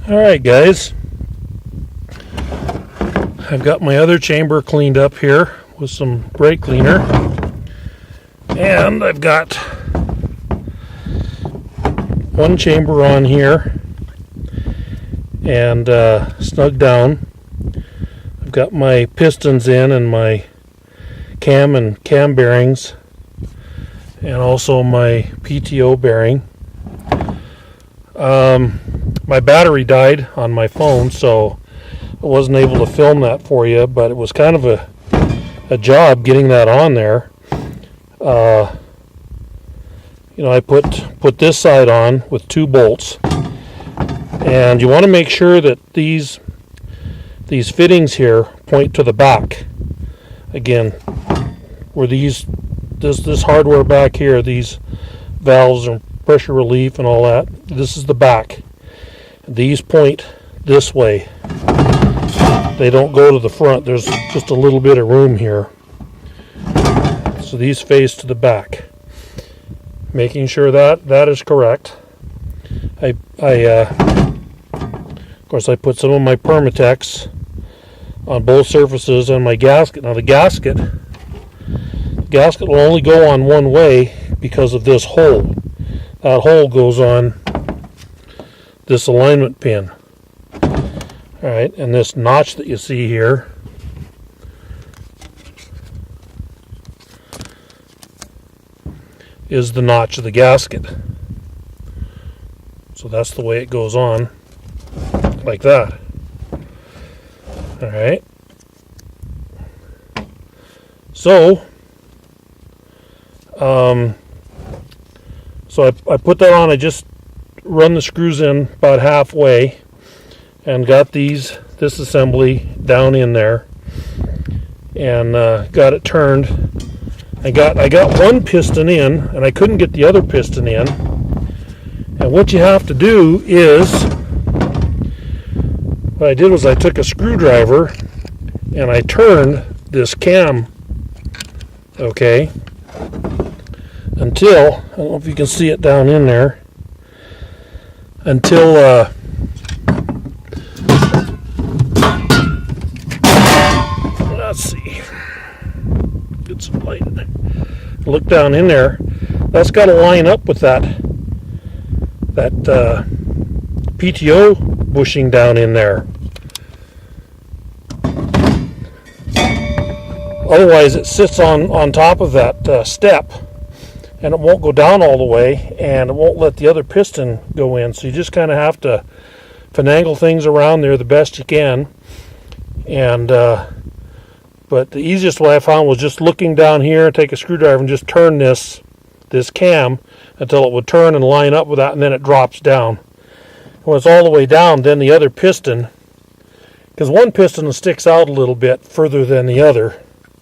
Alright guys, I've got my other chamber cleaned up here with some brake cleaner, and I've got one chamber on here and snug down. I've got my pistons in and my cam and cam bearings, and also my PTO bearing. My battery died on my phone, so I wasn't able to film that for you, but it was kind of a job getting that on there. I put this side on with 2 bolts, and you want to make sure that these fittings here point to the back. Again, where this hardware back here, these valves and pressure relief and all that, this is the back. These point this way. They don't go to the front. There's just a little bit of room here. So these face to the back. Making sure that is correct. Of course, I put some of my Permatex on both surfaces and my gasket. Now the gasket will only go on one way because of this hole. That hole goes on this alignment pin. Alright, and this notch that you see here is the notch of the gasket. So that's the way it goes on, like that. Alright. So I put that on. I just run the screws in about halfway and got this assembly down in there, and got it turned. I got one piston in, and I couldn't get the other piston in. And what you have to do is, what I did was I took a screwdriver and I turned this cam, okay, until, I don't know if you can see it down in there, until let's see, get some light. Look down in there. That's got to line up with that PTO bushing down in there. Otherwise, it sits on top of that step, and it won't go down all the way, and it won't let the other piston go in. So you just kind of have to finagle things around there the best you can. And but the easiest way I found was just looking down here, take a screwdriver and just turn this cam until it would turn and line up with that, and then it drops down. When it's all the way down, then the other piston, because one piston sticks out a little bit further than the other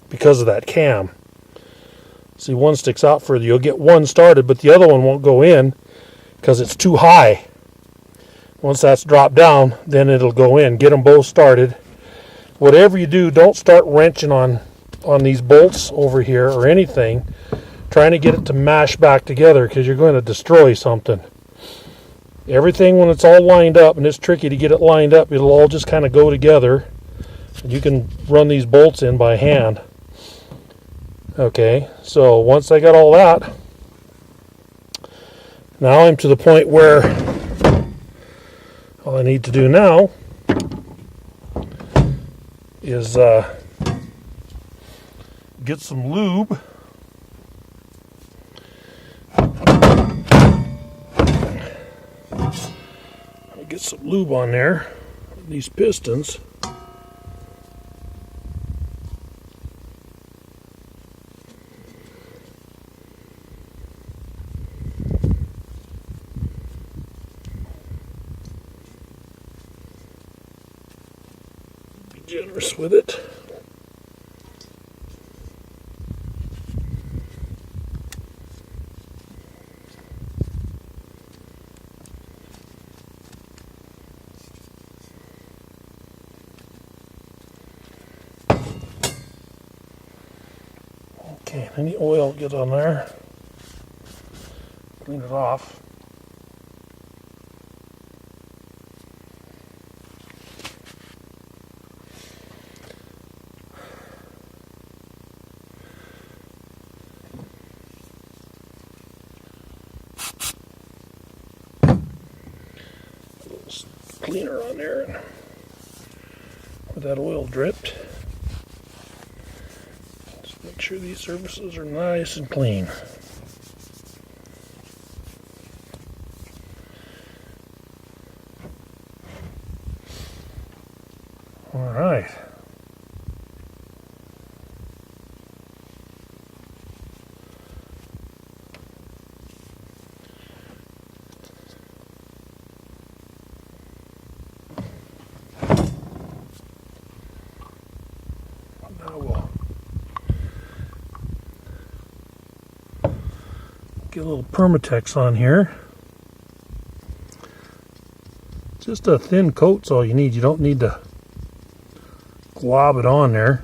because of that cam. See, one sticks out further. You'll get one started, but the other one won't go in because it's too high. Once that's dropped down, then it'll go in. Get them both started. Whatever you do, don't start wrenching on these bolts over here or anything, trying to get it to mash back together, because you're going to destroy something. Everything, when it's all lined up, and it's tricky to get it lined up, it'll all just kind of go together. You can run these bolts in by hand. Okay, so once I got all that, now I'm to the point where all I need to do now is get some lube. Get some lube on there, these pistons. Be generous with it. Okay, any oil get on there, clean it off. cleaner on there where that oil dripped. Just make sure these surfaces are nice and clean. All right. Now we'll get a little Permatex on here. Just a thin coat's all you need. You don't need to glob it on there.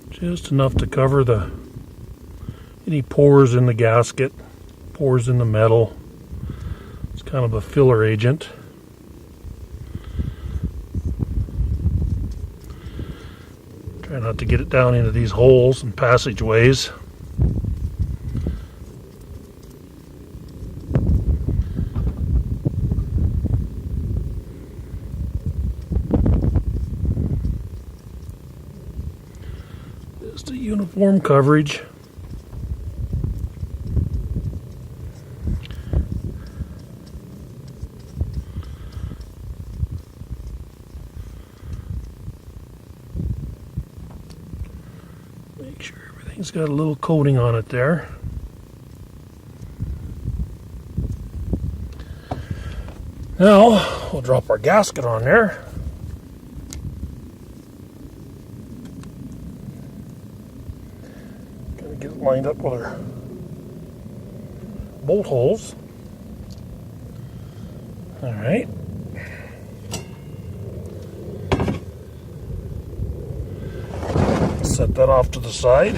Just enough to cover any pores in the gasket, pores in the metal. It's kind of a filler agent. Try not to get it down into these holes and passageways. Just a uniform coverage. Make sure everything's got a little coating on it there. Now we'll drop our gasket on there. Gonna get it lined up with our bolt holes. All right. Set that off to the side.